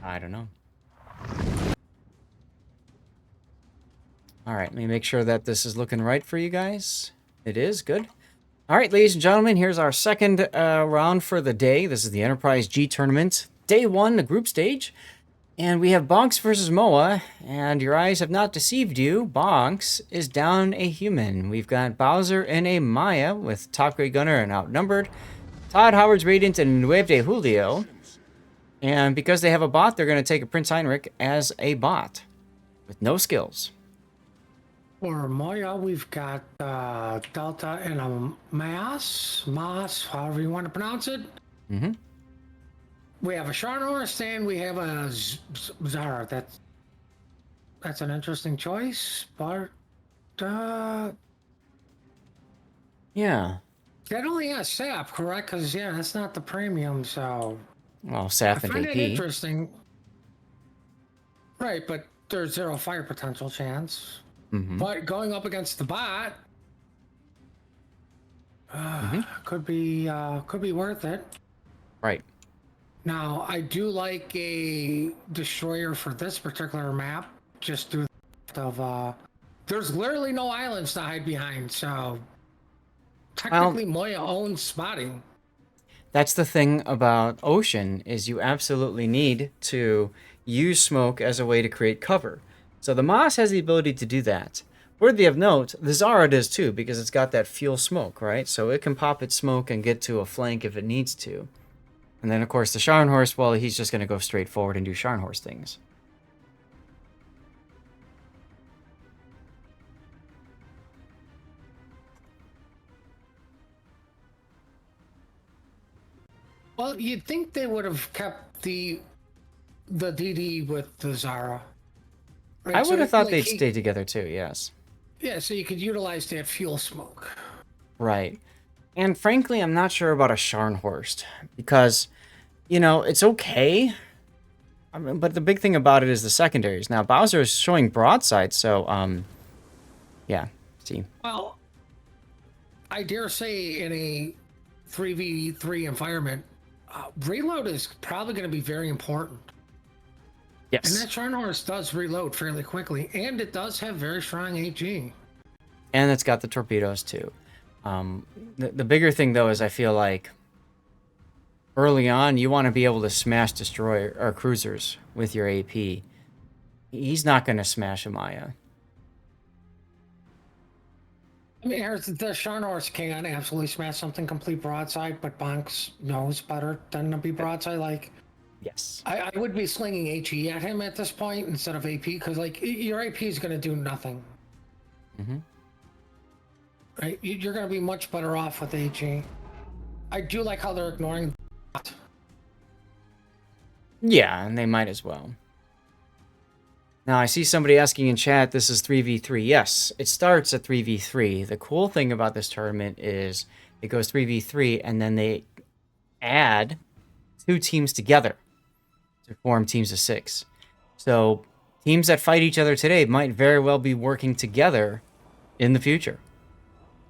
I don't know. All right, let me make sure that this is looking right for you guys. It is, good. All right, ladies and gentlemen, here's our second round for the day. This is the Enterprise G Tournament. Day 1, the group stage. And we have BONKS versus MOWA, and your eyes have not deceived you. BONKS is down a human. We've got Bowser and a Maya with Top Grade Gunner and Outnumbered. Todd, Howard's Radiant, and Nueve de Julio. And because they have a bot, they're going to take a Prince Heinrich as a bot with no skills. For Moya, we've got Delta and a Maas, however you want to pronounce it. Mm-hmm. We have a Sharnhorst and we have a Zara. That's an interesting choice, but Yeah. that only has SAP, correct? Because yeah, that's not the premium, so Well, I Saf and find it AP. interesting. Right, but there's 0 fire potential chance. Mm-hmm. But going up against the bot could be worth it. Right. Now, I do like a destroyer for this particular map, just due of there's literally no islands to hide behind, so technically Moya owns spotting. That's the thing about Ocean, is you absolutely need to use smoke as a way to create cover. So the Moss has the ability to do that. Worthy of note, the Zara does too, because it's got that fuel smoke, right? So it can pop its smoke and get to a flank if it needs to. And then, of course, the Scharnhorst, well, he's just going to go straight forward and do Scharnhorst things. Well, you'd think they would have kept the DD with the Zara. Right? I would have thought like they'd stay together too, yes. Yeah, so you could utilize that fuel smoke. Right. And frankly, I'm not sure about a Scharnhorst, because, you know, it's okay. I mean, but the big thing about it is the secondaries. Now, Bowser is showing broadside, so, yeah, see. Well, I dare say in a 3v3 environment, reload is probably going to be very important. Yes. And that Scharnhorst does reload fairly quickly, and it does have very strong HE. And it's got the torpedoes, too. The bigger thing, though, is I feel like early on, you want to be able to smash destroyer or cruisers with your AP. He's not going to smash a Maya. I mean, the Scharnhorst can absolutely smash something complete broadside, but BONKS knows better than to be broadside. Like, yes, I would be slinging HE at him at this point instead of AP, because like your AP is going to do nothing. Mm-hmm. Right? You're going to be much better off with HE. I do like how they're ignoring. Yeah, and they might as well. Now, I see somebody asking in chat, this is 3v3. Yes, it starts at 3v3. The cool thing about this tournament is it goes 3v3, and then they add 2 teams together to form teams of 6. So teams that fight each other today might very well be working together in the future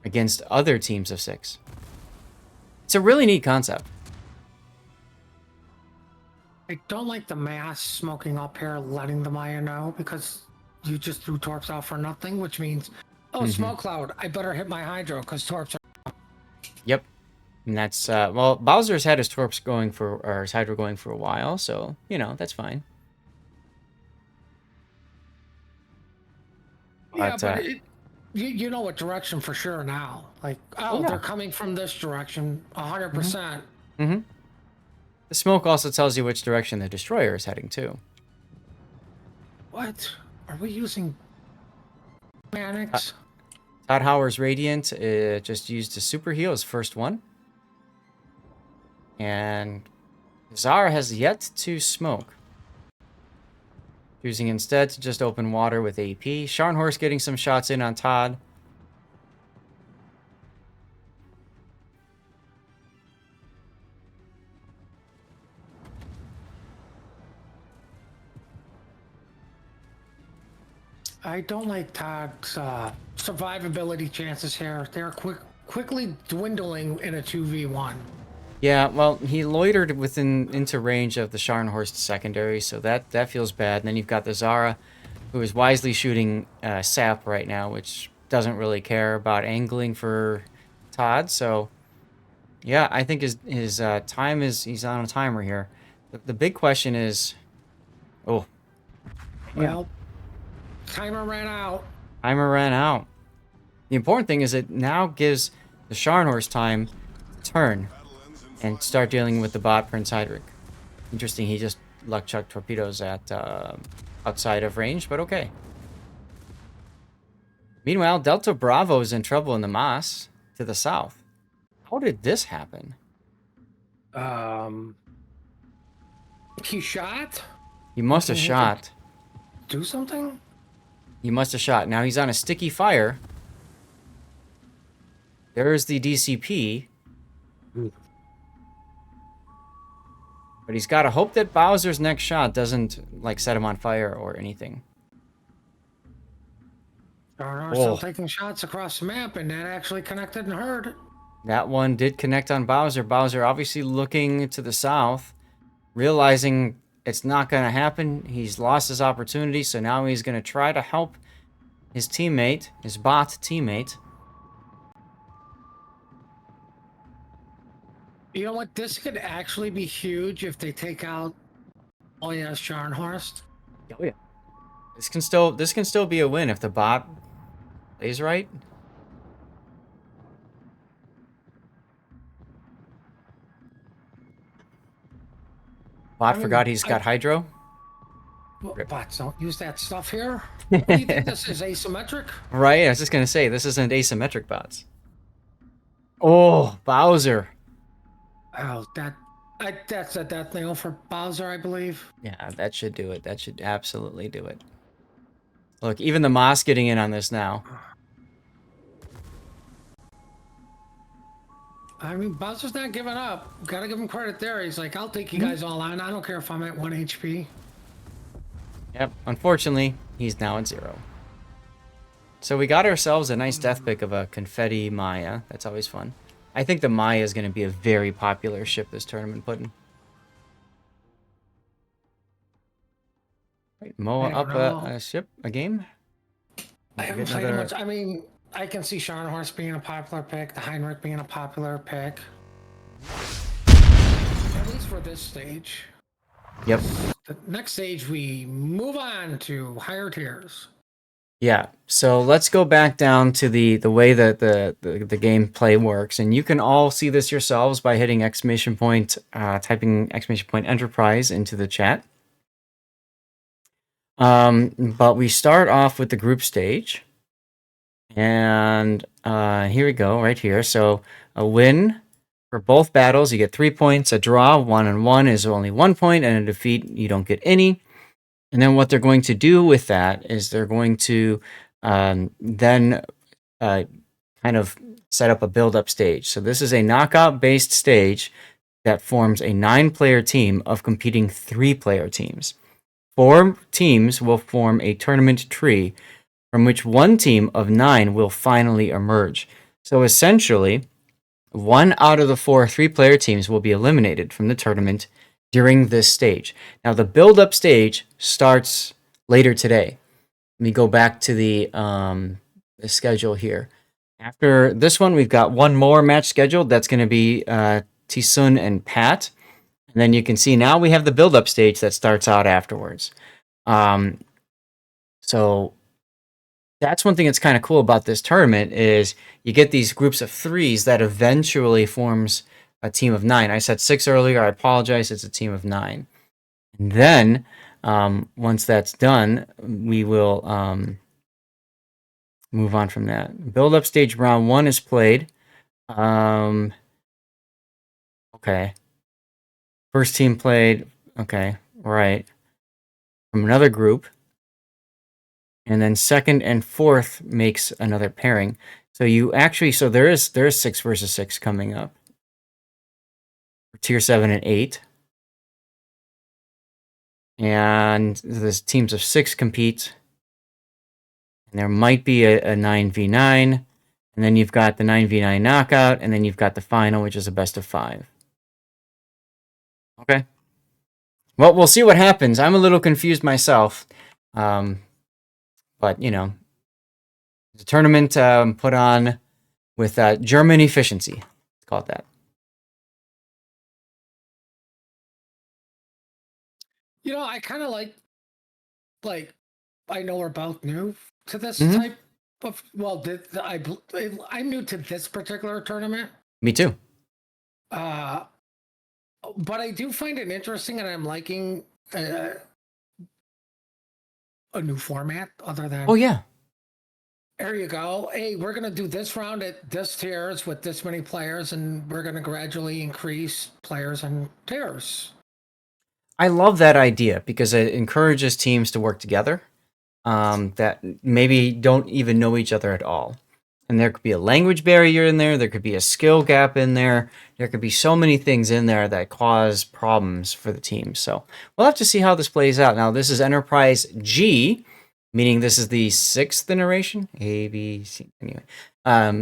against other teams of 6. It's a really neat concept. I don't like the mass smoking up here, letting the Maya know, because you just threw torps out for nothing, which means, oh, smoke cloud, I better hit my hydro because torps are. Yep. And that's, well, Bowser's had his torps going for, or his hydro going for a while, so, you know, that's fine. Yeah, but you know what direction for sure now. Like, oh, yeah. They're coming from this direction, 100%. Mm-hmm. The smoke also tells you which direction the destroyer is heading to. What? Are we using mechanics? Todd Howard's Radiant just used a super heal, his first one. And Zara has yet to smoke. Choosing instead to just open water with AP. Scharnhorst getting some shots in on Todd. I don't like Todd's survivability chances here. They're quickly dwindling in a 2v1. Yeah, well, he loitered into range of the Scharnhorst secondary, so that feels bad. And then you've got the Zara, who is wisely shooting sap right now, which doesn't really care about angling for Todd. So yeah, I think his time is he's on a timer here. The big question is, oh, damn, Well, timer ran out. timer ran out. The important thing is it now gives the Scharnhorst time to turn and start dealing with the bot Prince Heinrich. Interesting, he just luck chuck torpedoes at outside of range, but okay. Meanwhile, Delta Bravo is in trouble in the Maas to the south. How did this happen? Um, he shot. He must have He had to shot. do something. He must have shot. Now he's on a sticky fire. There's the DCP. But he's got to hope that Bowser's next shot doesn't, like, set him on fire or anything. Are still taking shots across the map, and that actually connected and hurt. That one did connect on Bowser. Bowser obviously looking to the south, realizing it's not going to happen. He's lost his opportunity, so now he's going to try to help his teammate, his bot teammate. You know what? This could actually be huge if they take out Oya's Scharnhorst. Oh yeah. This can still be a win if the bot plays right. Bot forgot he's got Hydro. Bots don't use that stuff here. What do you think this is, asymmetric? Right, I was just gonna say this isn't asymmetric bots. Oh, Bowser. Oh, that's a death nail for Bowser, I believe. Yeah, that should do it. That should absolutely do it. Look, even the Moss getting in on this now. I mean, Bowser's not giving up. Gotta give him credit there. He's like, I'll take you guys all on. I don't care if I'm at 1 HP. Yep, unfortunately, he's now at 0. So we got ourselves a nice death pick of a Confetti Maya. That's always fun. I think the Maya is going to be a very popular ship this tournament, Puddin'. Right, MOWA up a ship, a game. I haven't played it much. I mean, I can see Scharnhorst being a popular pick, the Heinrich being a popular pick. At least for this stage. Yep. The next stage, we move on to higher tiers. Yeah, so let's go back down to the way that the gameplay works, and you can all see this yourselves by hitting exclamation point, typing exclamation point Enterprise into the chat. But we start off with the group stage, and here we go, right here. So a win for both battles, you get 3 points. A draw, 1-1, is only 1 point, and a defeat, you don't get any. And then what they're going to do with that is they're going to then kind of set up a build-up stage. So this is a knockout-based stage that forms a 9-player team of competing 3-player teams. 4 teams will form a tournament tree from which one team of 9 will finally emerge. So essentially, 1 out of the 4 3-player teams will be eliminated from the tournament during this stage. Now, the build-up stage starts later today. Let me go back to the schedule here. After this one, we've got one more match scheduled. That's going to be Tisun and Pat. And then you can see now we have the build-up stage that starts out afterwards. So that's one thing that's kind of cool about this tournament is you get these groups of 3s that eventually forms a team of 9. I said 6 earlier. I apologize. It's a team of 9. And then once that's done, we will move on from that. Build up stage round 1 is played. Okay. First team played. Okay. Right. From another group. And then second and fourth makes another pairing. So you actually, so there is 6 versus 6 coming up. Tier 7 and 8. And there's teams of 6 compete. And there might be a 9v9. And then you've got the 9v9 knockout. And then you've got the final, which is a best of 5. Well, we'll see what happens. I'm a little confused myself. But, the tournament put on with German efficiency. Let's call it that. I kind of like, I know we're both new to this Mm-hmm. type of, well, I'm new to this particular tournament. Me too. Uh, but I do find it interesting, and I'm liking a new format other Oh, than, yeah. there you go. Hey, we're going to do this round at this tiers with this many players, and we're going to gradually increase players and tiers. I love that idea because it encourages teams to work together that maybe don't even know each other at all. And there could be a language barrier in there. There could be a skill gap in there. There could be so many things in there that cause problems for the team. So we'll have to see how this plays out. Now, this is Enterprise G, meaning this is the sixth iteration. A, B, C. Anyway,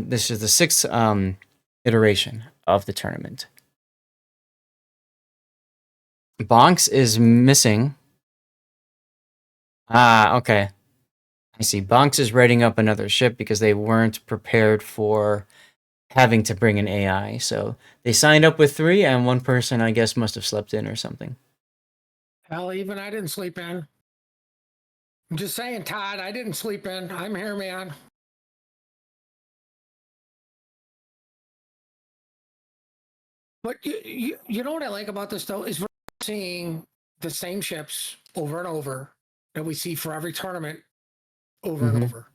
this is the sixth iteration of the tournament. Bonks is missing. Ah, okay. I see. Bonks is writing up another ship because they weren't prepared for having to bring an AI. So they signed up with 3, and one person, I guess, must have slept in or something. Hell, even I didn't sleep in. I'm just saying, Todd, I didn't sleep in. I'm here, man. But you know what I like about this, though, is we're seeing the same ships over and over that we see for every tournament over and over.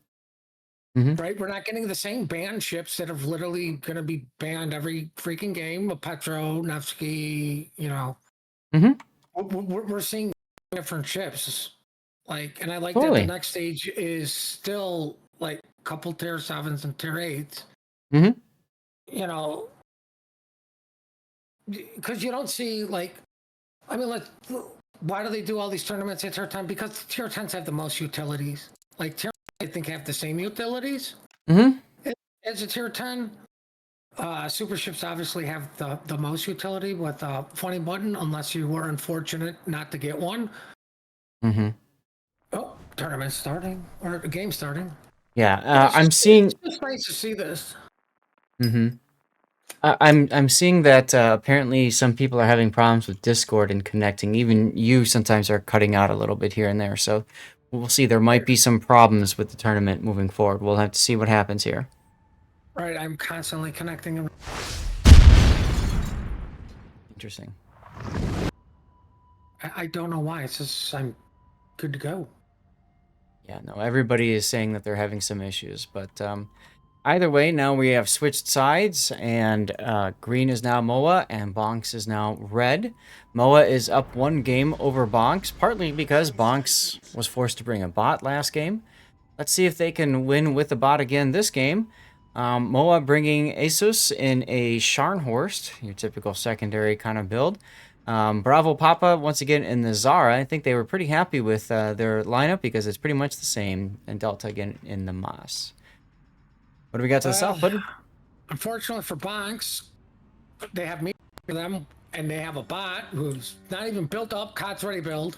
Mm-hmm. Right? We're not getting the same banned ships that are literally going to be banned every freaking game. A Petro, Nevsky, Mm-hmm. we're seeing different ships. And I like that the Totally. next stage is still like a couple tier 7s and tier 8s. Mm-hmm. You know, because you don't see why do they do all these tournaments at tier 10? Because tier 10s have the most utilities. Like tier, I think, have the same utilities Mm-hmm. as a tier 10. Super ships obviously have the most utility with a funny button, unless you were unfortunate not to get one. Mm-hmm. Oh, tournament starting or game starting. Yeah, But it's I'm it's seeing. just nice to see this. Mm-hmm. I'm seeing that apparently some people are having problems with Discord and connecting. Even you sometimes are cutting out a little bit here and there. So we'll see. There might be some problems with the tournament moving forward. We'll have to see what happens here. Right, I'm constantly connecting. Interesting. I don't know why. It's just I'm good to go. Yeah, no, everybody is saying that they're having some issues, but either way, now we have switched sides, and green is now MOWA, and Bonks is now red. MOWA is up 1 game over Bonks, partly because Bonks was forced to bring a bot last game. Let's see if they can win with the bot again this game. MOWA bringing Asus in a Scharnhorst, your typical secondary kind of build. Bravo Papa, once again, in the Zara. I think they were pretty happy with their lineup because it's pretty much the same. And Delta again in the Moss. What do we got to the south, bud? Unfortunately for Bonks, they have me for them, and they have a bot who's not even built up. COD's ready build.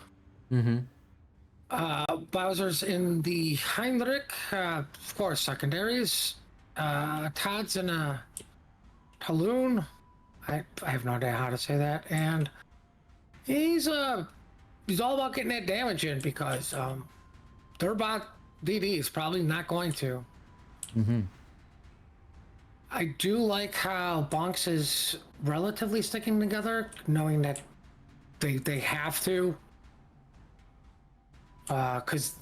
Mm-hmm. Bowser's in the Heinrich, of course, secondaries. Todd's in a Talon. I have no idea how to say that. And he's all about getting that damage in because their bot DD is probably not going to. Mm-hmm. I do like how Bonks is relatively sticking together, knowing that they have to. Because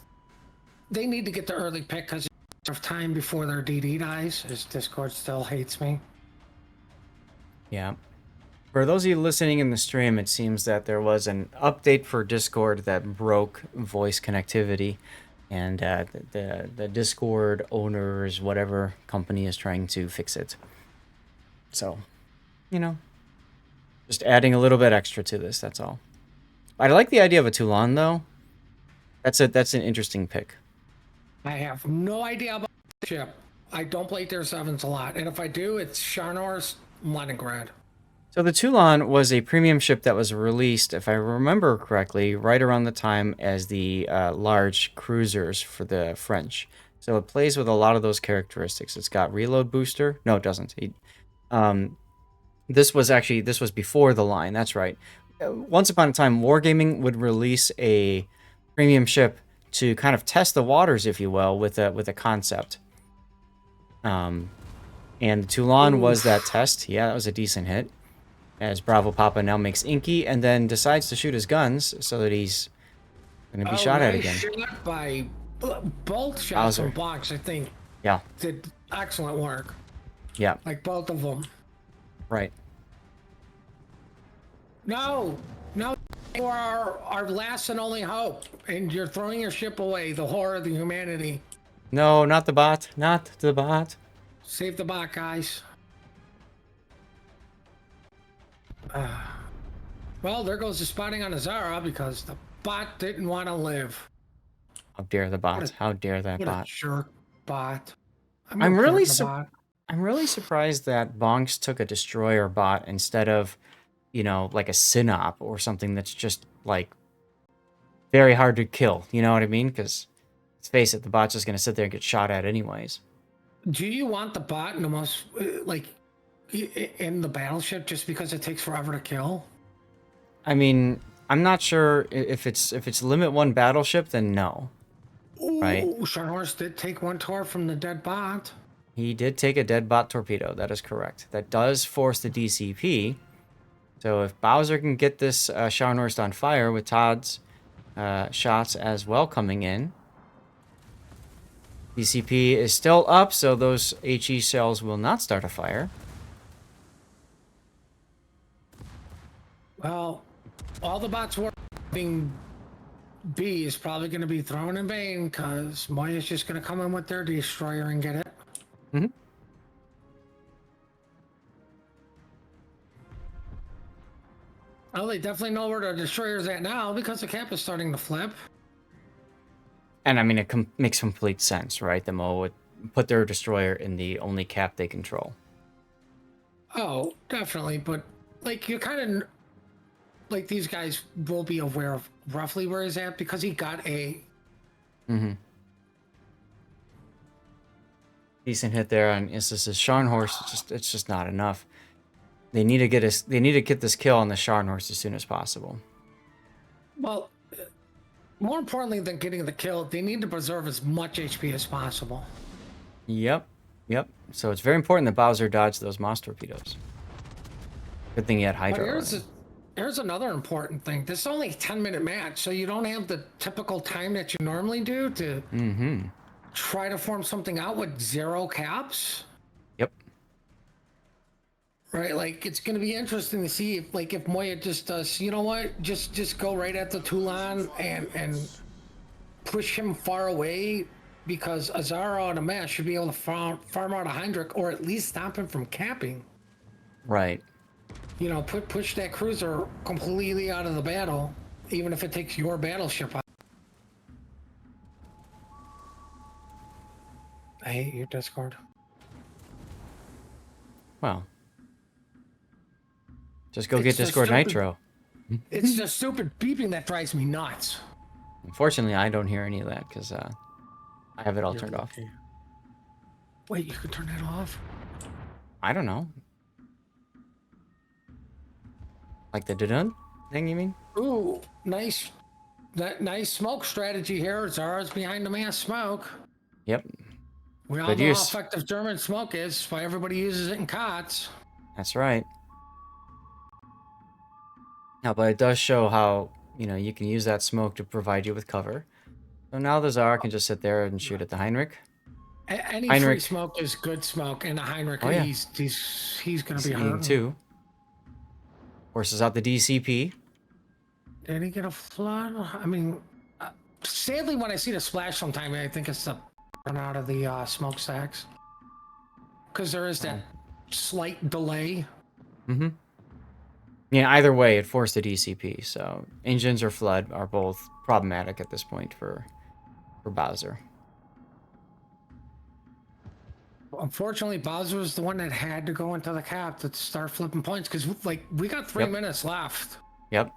they need to get the early pick because of time before their DD dies. His Discord still hates me. Yeah. For those of you listening in the stream, it seems that there was an update for Discord that broke voice connectivity, and the Discord owners, whatever company, is trying to fix it. So, you know, just adding a little bit extra to this. That's all. I like the idea of a Toulon though. That's an interesting pick. I have no idea about the ship. I don't play tier 7s a lot. And if I do, it's Sharnor's Leningrad. So the Toulon was a premium ship that was released, if I remember correctly, right around the time as the large cruisers for the French. So it plays with a lot of those characteristics. It's got reload booster. No, it doesn't. Um, this was before the line. That's right. Once upon a time, Wargaming would release a premium ship to kind of test the waters, if you will, with a concept. And the Toulon was that test. Yeah, that was a decent hit. As Bravo Papa now makes Inky and then decides to shoot his guns so that he's going to be shot at again. Shot by both shots Bowser. from BONKS, I think. Yeah. Did excellent work. Yeah. Like both of them. Right. No, you are our last and only hope, and you're throwing your ship away. The horror of the humanity. No, not the bot. Not the bot. Save the bot, guys. Well, there goes the spotting on Azara because the bot didn't want to live. How dare the bot? How dare that What bot? a jerk bot. I'm really surprised that BONKS took a destroyer bot instead of, you know, like a Synop or something that's just like very hard to kill. You know what I mean? Because let's face it, the bot's just gonna sit there and get shot at anyways. Do you want the bot in the most like in the battleship just because it takes forever to kill? I mean, I'm not sure if it's limit 1 battleship, then no. Ooh, right? Scharnhorst did take one tor from the dead bot. He did take a dead bot torpedo. That is correct. That does force the DCP. So if Bowser can get this Scharnhorst on fire with Todd's shots as well coming in, DCP is still up, so those HE shells will not start a fire. Well, all the bots working B is probably going to be thrown in vain because MOWA's just going to come in with their destroyer and get it. Mm-hmm. Oh, they definitely know where the destroyer's at now because the cap is starting to flip. And I mean, it makes complete sense, right? The MOWA would put their destroyer in the only cap they control. Oh, definitely. But like you kind of like these guys will be aware of roughly where he's at because he got a decent hit there on Isis's Scharnhorst. It's just not enough. They need to get this kill on the Scharnhorst as soon as possible. Well, more importantly than getting the kill, they need to preserve as much HP as possible. Yep. So it's very important that Bowser dodged those Moss torpedoes. Good thing he had Hydra. Here's another important thing. This is only a 10-minute match, so you don't have the typical time that you normally do to try to form something out with 0 caps. Yep. Right, like it's gonna be interesting to see if MOWA just does, you know what, just go right at the Toulon and push him far away because Azara on a mess should be able to farm out a Heinrich or at least stop him from capping. Right. You know, push that cruiser completely out of the battle, even if it takes your battleship out. I hate your Discord. Well. Just go get Discord Nitro. It's the stupid beeping that drives me nuts. Unfortunately, I don't hear any of that because I have it all turned off. Wait, you can turn that off? I don't know. Like the dun thing, you mean? Ooh, nice. That nice smoke strategy here. Zara's behind the mass smoke. Yep. We all know how effective German smoke is. That's why everybody uses it in COTS. That's right. Yeah, but it does show how, you know, you can use that smoke to provide you with cover. So now the Zara can just sit there and shoot at the Heinrich. Any free smoke is good smoke, and the Heinrich, he's going to be hurting too. Forces out the DCP. Did he get a flood? I mean, sadly, when I see the splash sometime, I think it's the run out of the smokestacks. Because there is that slight delay. Mm-hmm. Yeah, either way, it forced the DCP. So engines or flood are both problematic at this point for Bowser. Unfortunately, Bowser was the one that had to go into the cap to start flipping points because, like, we got 3 minutes left. Yep.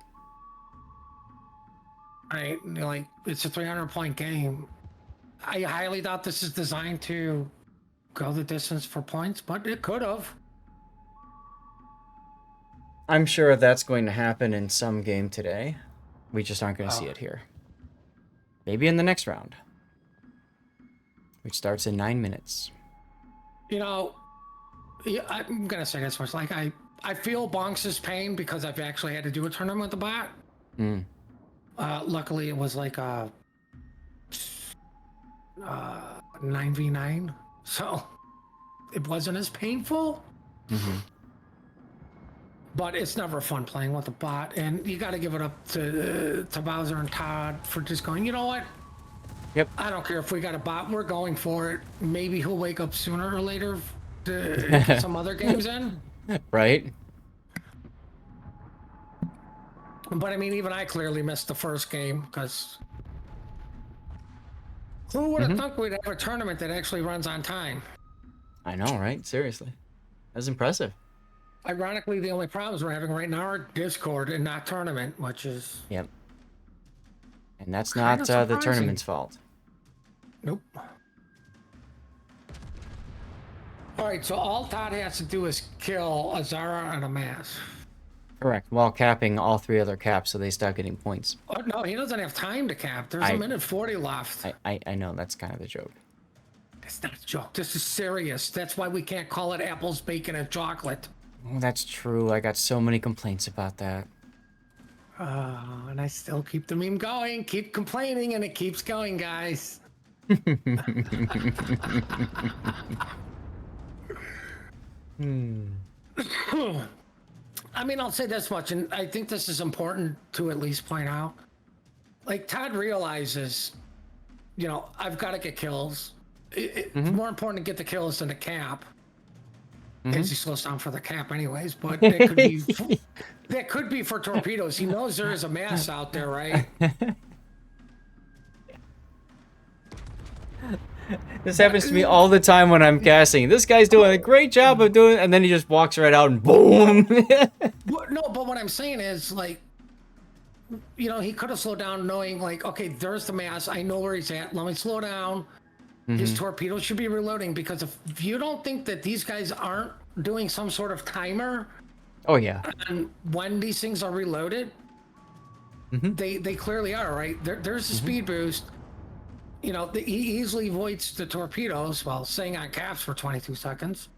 Right? Like, it's a 300-point game. I highly doubt this is designed to go the distance for points, but it could have. I'm sure that's going to happen in some game today. We just aren't going to see it here. Maybe in the next round, which starts in 9 minutes. You know, yeah, I'm gonna say this much. Like, I feel Bonks' pain because I've actually had to do a tournament with the bot. Luckily, it was like a 9v9, so it wasn't as painful. But it's never fun playing with a bot, and you got to give it up to Bowser and Todd for just going, you know what? Yep. I don't care if we got a bot, we're going for it. Maybe he'll wake up sooner or later to get some other games in. Right? But I mean, even I clearly missed the first game because who would have thought we'd have a tournament that actually runs on time? I know, right? Seriously. That's impressive. Ironically, the only problems we're having right now are Discord and not tournament, which is... Yep. And that's not the tournament's fault. Nope. Alright, so all Todd has to do is kill a Zara and a Mass. Correct. While capping all 3 other caps so they start getting points. Oh, no, he doesn't have time to cap. There's a minute 40 left. I know, that's kind of the joke. It's not a joke. This is serious. That's why we can't call it apples, bacon, and chocolate. Oh, that's true. I got so many complaints about that. And I still keep the meme going. Keep complaining, and it keeps going, guys. I mean, I'll say this much, and I think this is important to at least point out. Like, Todd realizes, you know, I've got to get kills. It's more important to get the kills than the cap. As he slows down for the cap anyways, but that could be for torpedoes. He knows there is a Mass out there, right? This happens to me all the time when I'm casting. This guy's doing a great job of doing it, and then he just walks right out and boom. No, but what I'm saying is, like, you know, he could have slowed down knowing, like, okay, there's the Mass. I know where he's at. Let me slow down. His torpedo should be reloading, because if you don't think that these guys aren't doing some sort of timer, Oh yeah. and when these things are reloaded, they clearly are, right? There's a speed boost. You know, he easily avoids the torpedoes while staying on caps for 22 seconds.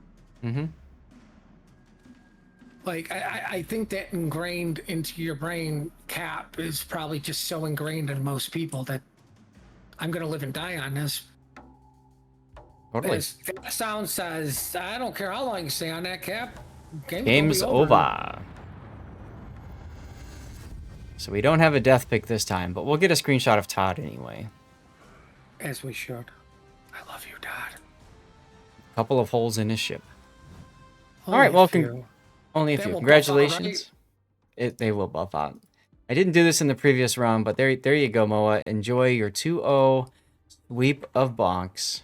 Like, I think that ingrained into your brain, cap is probably just so ingrained in most people that I'm gonna live and die on this. Totally. As that sound says, I don't care how long you stay on that cap. Game's over. So we don't have a death pick this time, but we'll get a screenshot of Todd anyway. As we should. I love you, Todd. Couple of holes in his ship. Only All right, well, only a They few. will buff out, Congratulations. They will buff out. I didn't do this in the previous round, but there you go, MOWA. Enjoy your 2-0 sweep of bonks.